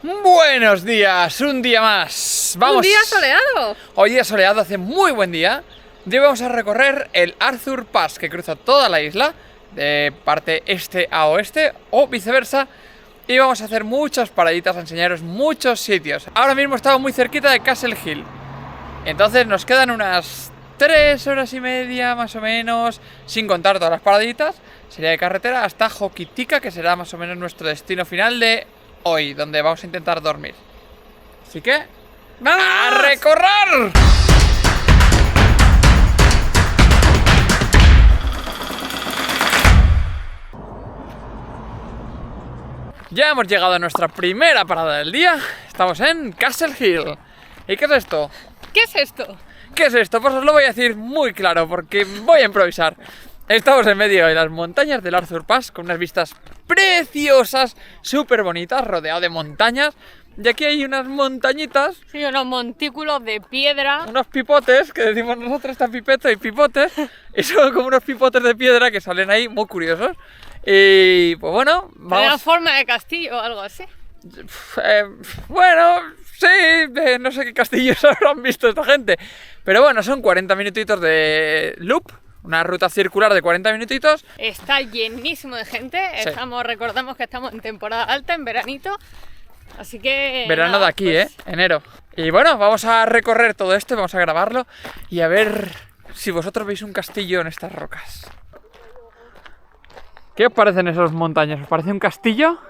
Buenos días, un día más. Vamos. Un día soleado. Hoy día soleado, hace muy buen día. Hoy vamos a recorrer el Arthur Pass, que cruza toda la isla, de parte este a oeste, o viceversa. Y vamos a hacer muchas paraditas a enseñaros muchos sitios. Ahora mismo estamos muy cerquita de Castle Hill. Entonces nos quedan unas 3 horas y media más o menos, sin contar todas las paraditas. Sería de carretera hasta Hokitika, que será más o menos nuestro destino final de hoy, donde vamos a intentar dormir. Así que ¡vamos a recorrer! Ya hemos llegado a nuestra primera parada del día. Estamos en Castle Hill. ¿Y qué es esto? ¿Qué es esto? ¿Qué es esto? Pues os lo voy a decir muy claro, porque voy a improvisar. Estamos en medio de las montañas del Arthur Pass, con unas vistas preciosas, súper bonitas, rodeado de montañas. Y aquí hay unas montañitas. Sí, unos montículos de piedra. Unos pipotes, que decimos nosotros, está pipeto y pipotes. Y son como unos pipotes de piedra que salen ahí muy curiosos. Y pues bueno, vamos. ¿Tiene forma de castillo o algo así? Bueno, sí, no sé qué castillos habrán visto esta gente. Pero bueno, son 40 minutitos de loop. Una ruta circular de 40 minutitos. Está llenísimo de gente. Sí. Recordamos que estamos en temporada alta, en veranito. Así que... Verano nada, de aquí, pues... enero. Y bueno, vamos a recorrer todo esto, vamos a grabarlo y a ver si vosotros veis un castillo en estas rocas. ¿Qué os parecen esas montañas? ¿Os parece un castillo?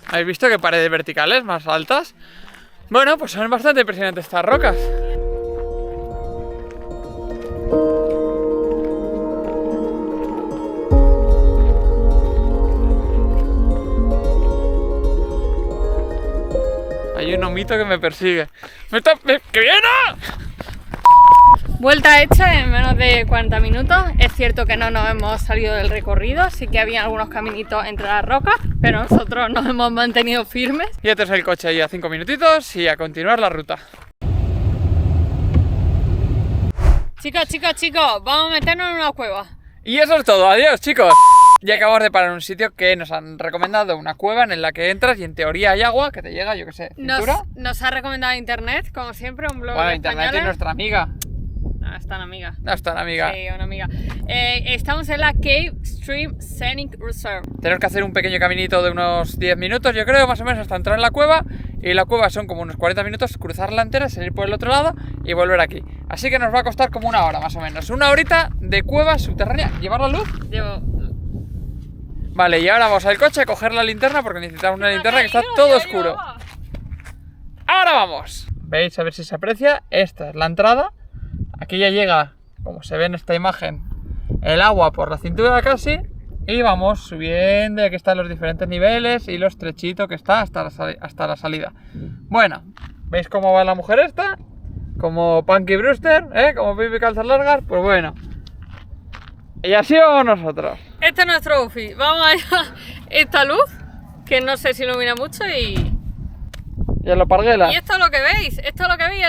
¿Habéis visto qué paredes verticales más altas? Bueno, pues son bastante impresionantes estas rocas. Hay un omito que me persigue. ¡Que viene! Vuelta hecha en menos de 40 minutos. Es cierto que no nos hemos salido del recorrido, sí que había algunos caminitos entre las rocas, pero nosotros nos hemos mantenido firmes. Ya tenemos el coche ahí a 5 minutitos y a continuar la ruta. Chicos, vamos a meternos en una cueva. Y eso es todo, adiós chicos. Ya acabamos de parar en un sitio que nos han recomendado, una cueva en la que entras y en teoría hay agua que te llega, yo que sé, cintura. Nos ha recomendado internet, como siempre, un blog bueno, español. Internet es nuestra amiga. No, es tan amiga. No es tan amiga. Sí, una amiga. Estamos en la Cave Stream Scenic Reserve. Tenemos que hacer un pequeño caminito de unos 10 minutos, yo creo, más o menos, hasta entrar en la cueva. Y la cueva son como unos 40 minutos, cruzarla entera, salir por el otro lado y volver aquí. Así que nos va a costar como una hora, más o menos. Una horita de cueva subterránea. ¿Llevar la luz? Llevo. Vale, y ahora vamos al coche a coger la linterna porque necesitamos una linterna que está todo oscuro. ¡Ahora vamos! ¿Veis? A ver si se aprecia. Esta es la entrada. Aquí ya llega, como se ve en esta imagen, el agua por la cintura casi. Y vamos subiendo, aquí están los diferentes niveles y lo estrechito que está hasta la salida. Bueno, ¿veis cómo va la mujer esta? Como Punky Brewster, como Pipi Calzas Largas, pues bueno. Y así vamos nosotros. Este es nuestro outfit. Vamos allá. Esta luz, que no sé si ilumina mucho y en lo parguela. Y esto es lo que veis, es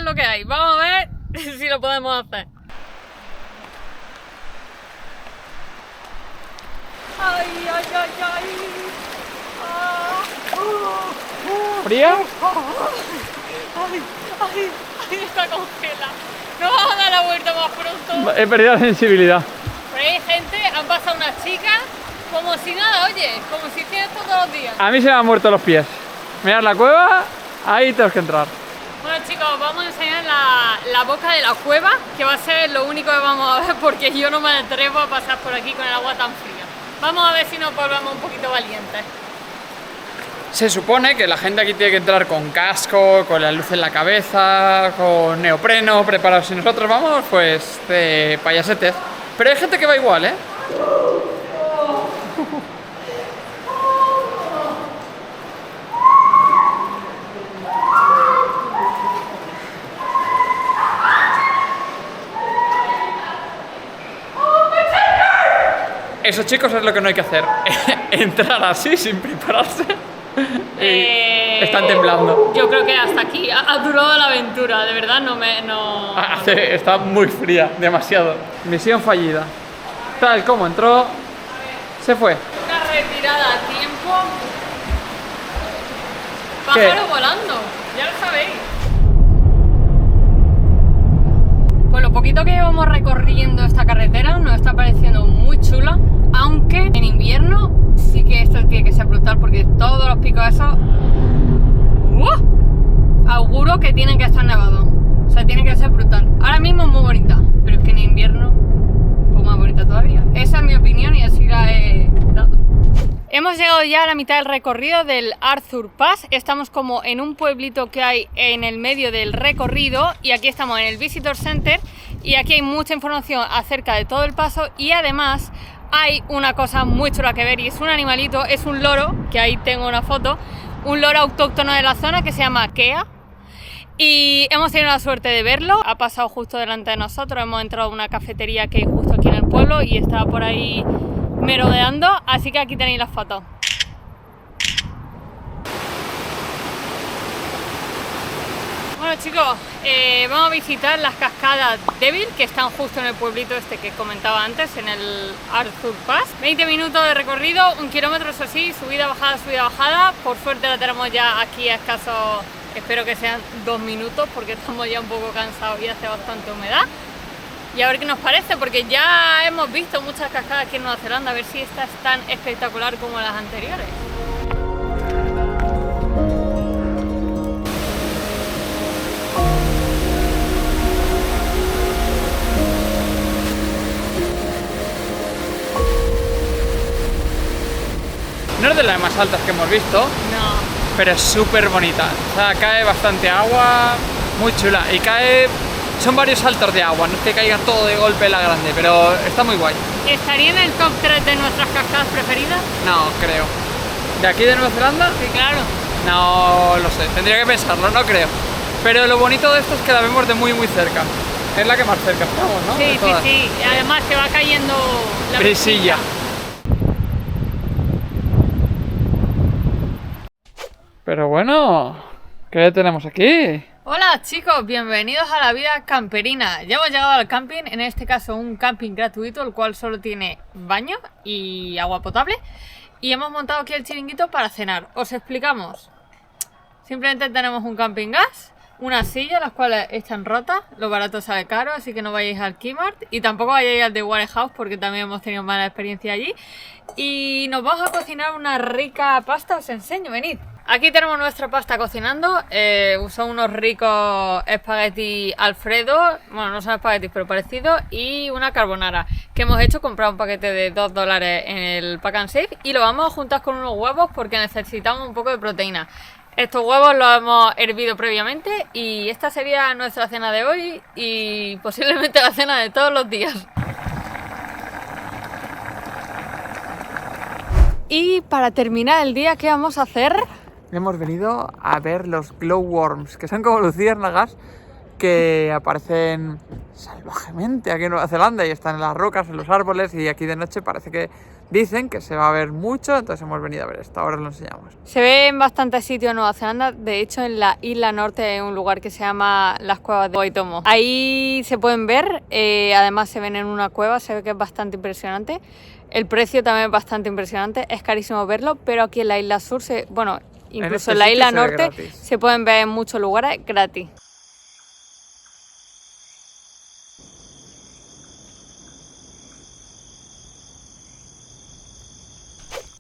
lo que hay. Vamos a ver si lo podemos hacer. ¡Ay! ¿Fría? ¡Ay! Está congelada. No vamos a dar la vuelta más pronto. He perdido la sensibilidad. Pero hay gente, han pasado unas chicas como si nada, oye, como si hiciera esto todos los días. A mí se me han muerto los pies. Mirad la cueva, ahí tenemos que entrar. Bueno chicos, vamos a enseñar la boca de la cueva, que va a ser lo único que vamos a ver porque yo no me atrevo a pasar por aquí con el agua tan fría. Vamos a ver si nos volvemos un poquito valientes. Se supone que la gente aquí tiene que entrar con casco, con la luz en la cabeza, con neopreno, preparados. Y nosotros vamos, pues, de payasetes. Pero hay gente que va igual, ¿eh? Eso, chicos, es lo que no hay que hacer. Entrar así, sin prepararse. Están temblando. Yo creo que hasta aquí ha durado la aventura, de verdad Está muy fría, demasiado. Misión fallida. Tal como entró, se fue. Una retirada a tiempo. Pájaro volando, ya lo sabéis. Pues lo poquito que llevamos recorriendo esta carretera nos está pareciendo muy chula, aunque en invierno sí que esto tiene que ser brutal porque todos los picos esos auguro que tienen que estar nevados. O sea, tiene que ser brutal. Ahora mismo es muy bonita, pero es que en invierno pues más bonita todavía. Esa es mi opinión y así la he dado. Hemos llegado ya a la mitad del recorrido del Arthur Pass. Estamos como en un pueblito que hay en el medio del recorrido y aquí estamos en el Visitor Center y aquí hay mucha información acerca de todo el paso y además hay una cosa muy chula que ver y es un animalito, es un loro, que ahí tengo una foto, un loro autóctono de la zona que se llama Kea. Y hemos tenido la suerte de verlo, ha pasado justo delante de nosotros, hemos entrado a una cafetería que hay justo aquí en el pueblo y estaba por ahí merodeando, así que aquí tenéis las fotos. Bueno chicos, vamos a visitar las cascadas Devil, que están justo en el pueblito este que comentaba antes, en el Arthur Pass. 20 minutos de recorrido, 1 kilómetro eso sí, subida, bajada, por suerte la tenemos ya aquí a escasos... Espero que sean 2 minutos porque estamos ya un poco cansados y hace bastante humedad. Y a ver qué nos parece, porque ya hemos visto muchas cascadas aquí en Nueva Zelanda, a ver si esta es tan espectacular como las anteriores. No es de las más altas que hemos visto, No. pero es súper bonita. O sea, cae bastante agua, muy chula. Y son varios saltos de agua, no es que caiga todo de golpe la grande, pero está muy guay. ¿Estaría en el top 3 de nuestras cascadas preferidas? No, creo. ¿De aquí de Nueva Zelanda? Sí, claro. No lo sé, tendría que pensarlo, no creo. Pero lo bonito de esto es que la vemos de muy cerca. Es la que más cerca estamos, ¿no? Sí, sí, sí. Y además se va cayendo la brisilla. Pero bueno, ¿qué tenemos aquí? Hola chicos, bienvenidos a la vida camperina. Ya hemos llegado al camping, en este caso un camping gratuito, el cual solo tiene baño y agua potable. Y hemos montado aquí el chiringuito para cenar. Os explicamos. Simplemente tenemos un camping gas, unas sillas, las cuales están rotas, lo barato sale caro, así que no vayáis al Kmart y tampoco vayáis al The Warehouse porque también hemos tenido mala experiencia allí. Y nos vamos a cocinar una rica pasta, os enseño, venid. Aquí tenemos nuestra pasta cocinando, son unos ricos espagueti Alfredo, bueno no son espaguetis pero parecidos, y una carbonara que hemos hecho, comprar un paquete de $2 en el Pack and Save y lo vamos a juntar con unos huevos porque necesitamos un poco de proteína. Estos huevos los hemos hervido previamente y esta sería nuestra cena de hoy y posiblemente la cena de todos los días. Y para terminar el día, ¿qué vamos a hacer? Hemos venido a ver los glowworms, que son como luciérnagas que aparecen salvajemente aquí en Nueva Zelanda y están en las rocas, en los árboles, y aquí de noche parece que dicen que se va a ver mucho, entonces hemos venido a ver esto, ahora os lo enseñamos. Se ve en bastantes sitios en Nueva Zelanda, de hecho en la isla norte hay un lugar que se llama las cuevas de Waitomo. Ahí se pueden ver, además se ven en una cueva, se ve que es bastante impresionante. El precio también es bastante impresionante, es carísimo verlo, pero aquí en la isla sur, incluso en la isla norte, se pueden ver en muchos lugares gratis.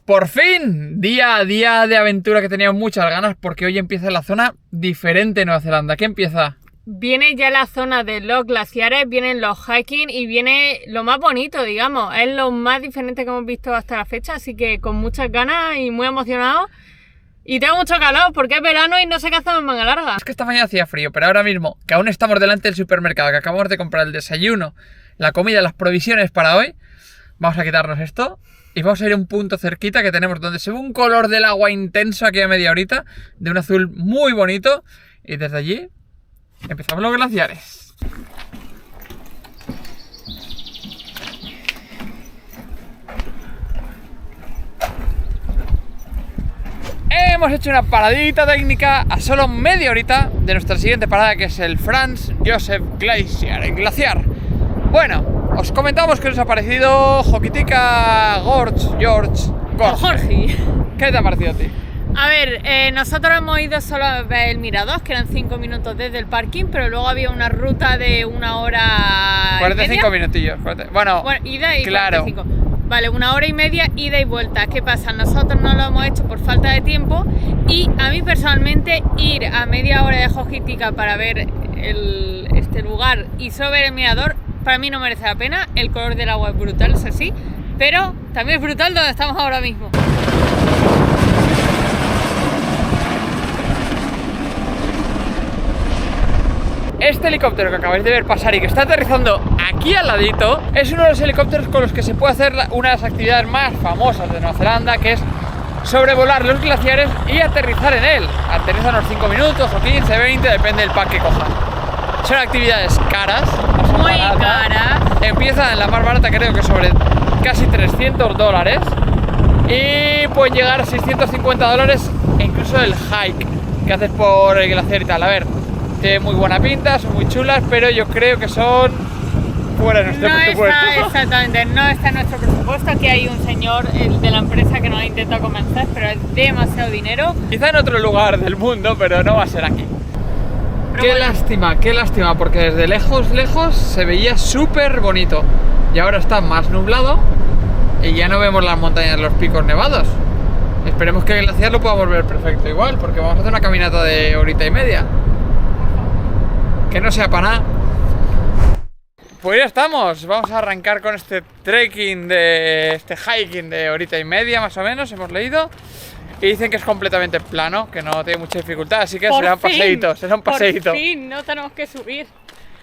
Por fin, día a día de aventura que teníamos muchas ganas porque hoy empieza la zona diferente de Nueva Zelanda. ¿Qué empieza? Viene ya la zona de los glaciares, vienen los hiking y viene lo más bonito, digamos. Es lo más diferente que hemos visto hasta la fecha, así que con muchas ganas y muy emocionado. Y tengo mucho calor porque es verano y no sé qué hacer en manga larga. Es que esta mañana hacía frío, pero ahora mismo, que aún estamos delante del supermercado, que acabamos de comprar el desayuno, la comida, las provisiones para hoy, vamos a quitarnos esto y vamos a ir a un punto cerquita que tenemos donde se ve un color del agua intenso aquí a media horita, de un azul muy bonito, y desde allí empezamos los glaciares. Hemos hecho una paradita técnica a solo media horita de nuestra siguiente parada, que es el Franz Josef Glacier, el glaciar. Bueno, os comentamos que nos ha parecido Hokitika Gorge. Jorge. ¿Qué te ha parecido a ti? A ver, nosotros hemos ido solo a ver el Mirador, que eran 5 minutos desde el parking, pero luego había una ruta de 1 hora 45 minutillos. Bueno, ida y claro. 45. Vale, 1 hora y media, ida y vuelta. ¿Qué pasa? Nosotros no lo hemos hecho por falta de tiempo y a mí personalmente ir a media hora de Hojitica para ver este lugar y solo ver el Mirador, para mí no merece la pena. El color del agua es brutal, eso sí, pero también es brutal donde estamos ahora mismo. Este helicóptero que acabáis de ver pasar y que está aterrizando aquí al ladito es uno de los helicópteros con los que se puede hacer una de las actividades más famosas de Nueva Zelanda, que es sobrevolar los glaciares y aterrizar en él. Aterriza unos 5 minutos o 15, 20, depende del pack que cojas. Son actividades caras, no son Muy baratas. caras. Empieza en la más barata, creo que sobre casi $300 y pueden llegar a $650 e incluso el hike que haces por el glaciar y tal. A ver, tiene muy buena pinta, son muy chulas, pero yo creo que son fuera de nuestro presupuesto. Exactamente, no está en nuestro presupuesto. Aquí hay un señor de la empresa que nos ha intentado convencer, pero es demasiado dinero. Quizá en otro lugar del mundo, pero no va a ser aquí. Qué lástima, porque desde lejos se veía súper bonito. Y ahora está más nublado y ya no vemos las montañas, los picos nevados. Esperemos que el glaciar lo podamos ver perfecto igual, porque vamos a hacer una caminata de horita y media. Que no sea para nada. Pues ya estamos, vamos a arrancar con este hiking de horita y media más o menos, hemos leído. Y dicen que es completamente plano, que no tiene mucha dificultad, así que será un paseíto. Por fin, no tenemos que subir.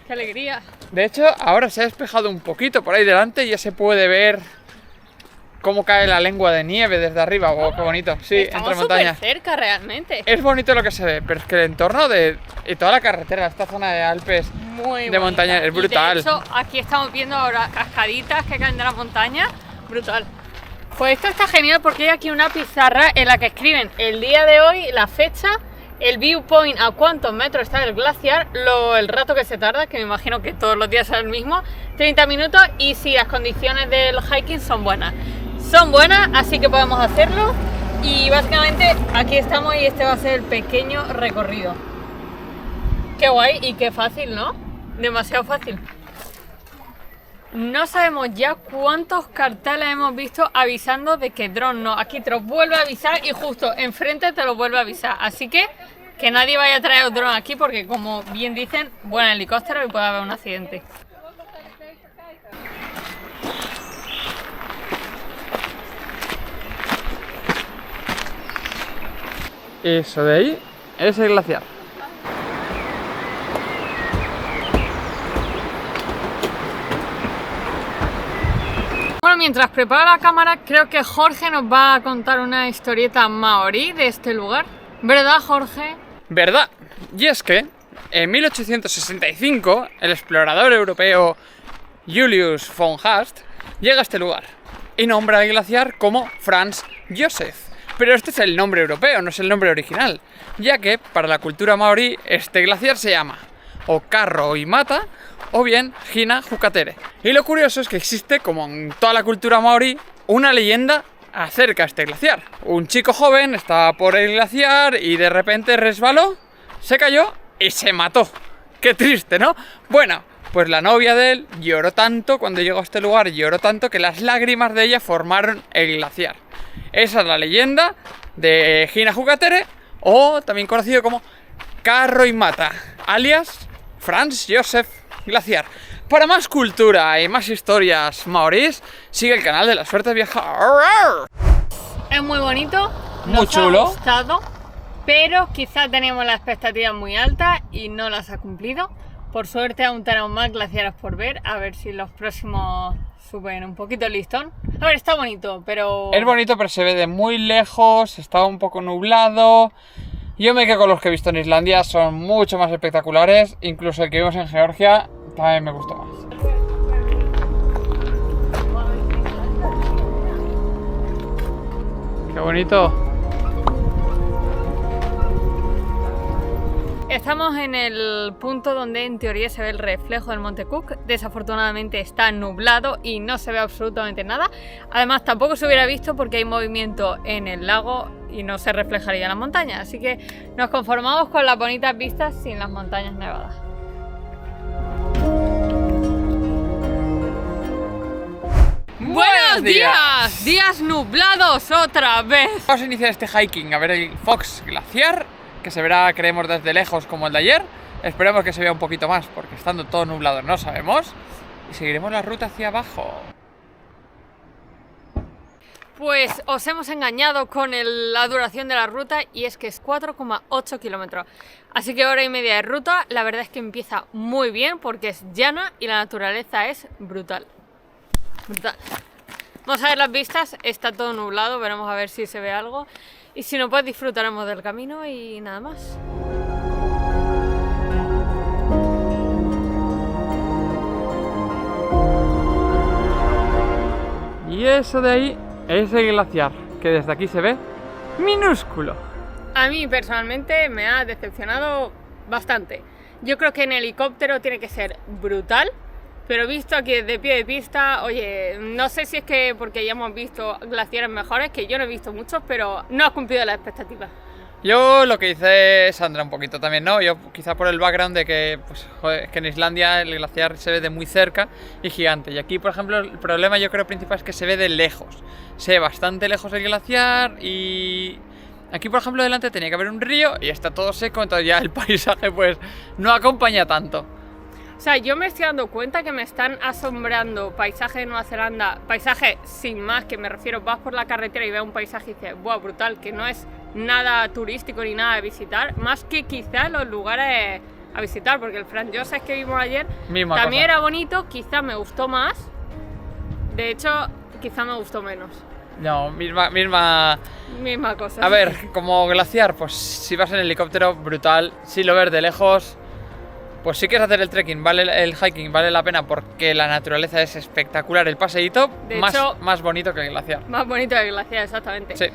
¡Qué alegría! De hecho, ahora se ha despejado un poquito por ahí delante y ya se puede ver cómo cae la lengua de nieve desde arriba. ¡Oh, qué bonito! Sí, estamos entre montañas. súper cerca realmente. Es bonito lo que se ve, pero es que el entorno de toda la carretera, esta zona de Alpes, Muy de montaña, es brutal. Y de hecho, aquí estamos viendo ahora cascaditas que caen de la montaña. Brutal. Pues esto está genial porque hay aquí una pizarra en la que escriben el día de hoy, la fecha, el viewpoint, a cuántos metros está el glaciar, el rato que se tarda, que me imagino que todos los días es el mismo, 30 minutos, y si las condiciones del hiking son buenas. Son buenas, así que podemos hacerlo. Y básicamente aquí estamos y este va a ser el pequeño recorrido. Qué guay y qué fácil, ¿no? Demasiado fácil. No sabemos ya cuántos carteles hemos visto avisando de que dron no. Aquí te los vuelve a avisar y justo enfrente te lo vuelve a avisar. Así que nadie vaya a traer el dron aquí porque, como bien dicen, vuelan helicóptero y puede haber un accidente. Eso de ahí es el glaciar. Bueno, mientras preparo la cámara, creo que Jorge nos va a contar una historieta maorí de este lugar. ¿Verdad, Jorge? ¿Verdad? Y es que en 1865 el explorador europeo Julius von Haast llega a este lugar y nombra el glaciar como Franz Josef. Pero este es el nombre europeo, no es el nombre original, ya que para la cultura maorí este glaciar se llama o Carro y Mata o bien Hina Jukatere. Y lo curioso es que existe, como en toda la cultura maorí, una leyenda acerca de este glaciar. Un chico joven estaba por el glaciar y de repente resbaló, se cayó y se mató. Qué triste, ¿no? Bueno, pues la novia de él lloró tanto cuando llegó a este lugar, lloró tanto que las lágrimas de ella formaron el glaciar. Esa es la leyenda de Hina Jukatere, o también conocido como Carro y Mata, alias Franz Josef Glaciar. Para más cultura y más historias maorís, sigue el canal de La Suerte Viajar. Es muy bonito, Muy nos chulo. ha gustado, pero quizás teníamos las expectativas muy altas y no las ha cumplido. Por suerte aún tenemos más glaciares por ver, a ver si los próximos suben un poquito el listón. A ver, está bonito, pero... Es bonito, pero se ve de muy lejos, está un poco nublado. Yo me quedo con los que he visto en Islandia, son mucho más espectaculares. Incluso el que vimos en Georgia también me gustó más. ¡Qué bonito! Estamos en el punto donde en teoría se ve el reflejo del Monte Cook. Desafortunadamente está nublado y no se ve absolutamente nada. Además tampoco se hubiera visto porque hay movimiento en el lago y no se reflejaría en las montañas. Así que nos conformamos con las bonitas vistas sin las montañas nevadas. ¡Buenos días! Días nublados otra vez. Vamos a iniciar este hiking a ver el Fox Glaciar, que se verá, creemos, desde lejos como el de ayer. Esperemos que se vea un poquito más, porque estando todo nublado no sabemos. Y seguiremos la ruta hacia abajo. Pues os hemos engañado con la duración de la ruta y es que es 4,8 kilómetros. Así que hora y media de ruta. La verdad es que empieza muy bien porque es llana y la naturaleza es brutal. Brutal. Vamos a ver las vistas, está todo nublado, veremos a ver si se ve algo. Y si no, pues disfrutaremos del camino y nada más. Y eso de ahí es el glaciar, que desde aquí se ve minúsculo. A mí personalmente me ha decepcionado bastante. Yo creo que en helicóptero tiene que ser brutal, pero visto aquí desde pie de pista, oye, no sé si es que porque ya hemos visto glaciares mejores, que yo no he visto muchos, pero no ha cumplido las expectativas. Yo lo que hice Sandra un poquito también, ¿no? Yo quizá por el background de que, pues, joder, es que en Islandia el glaciar se ve de muy cerca y gigante. Y aquí, por ejemplo, el problema yo creo principal es que se ve de lejos. Se ve bastante lejos el glaciar y... Aquí, por ejemplo, delante tenía que haber un río y está todo seco, entonces ya el paisaje, pues, no acompaña tanto. O sea, yo me estoy dando cuenta que me están asombrando paisajes de Nueva Zelanda, paisajes sin más, que me refiero, vas por la carretera y ves un paisaje y dices, ¡buah, brutal! Que no es nada turístico ni nada de visitar, más que quizás los lugares a visitar, porque el Franz Josef que vimos ayer Misma también cosa. era bonito, quizás me gustó más, de hecho, quizás me gustó menos. No, misma... Misma cosa. A ver, como glaciar, pues si vas en helicóptero, brutal. Si lo ves de lejos, pues si quieres hacer el trekking, el hiking vale la pena porque la naturaleza es espectacular. El paseíto, De hecho, más bonito que el glaciar. Más bonito que el glaciar, exactamente. Sí.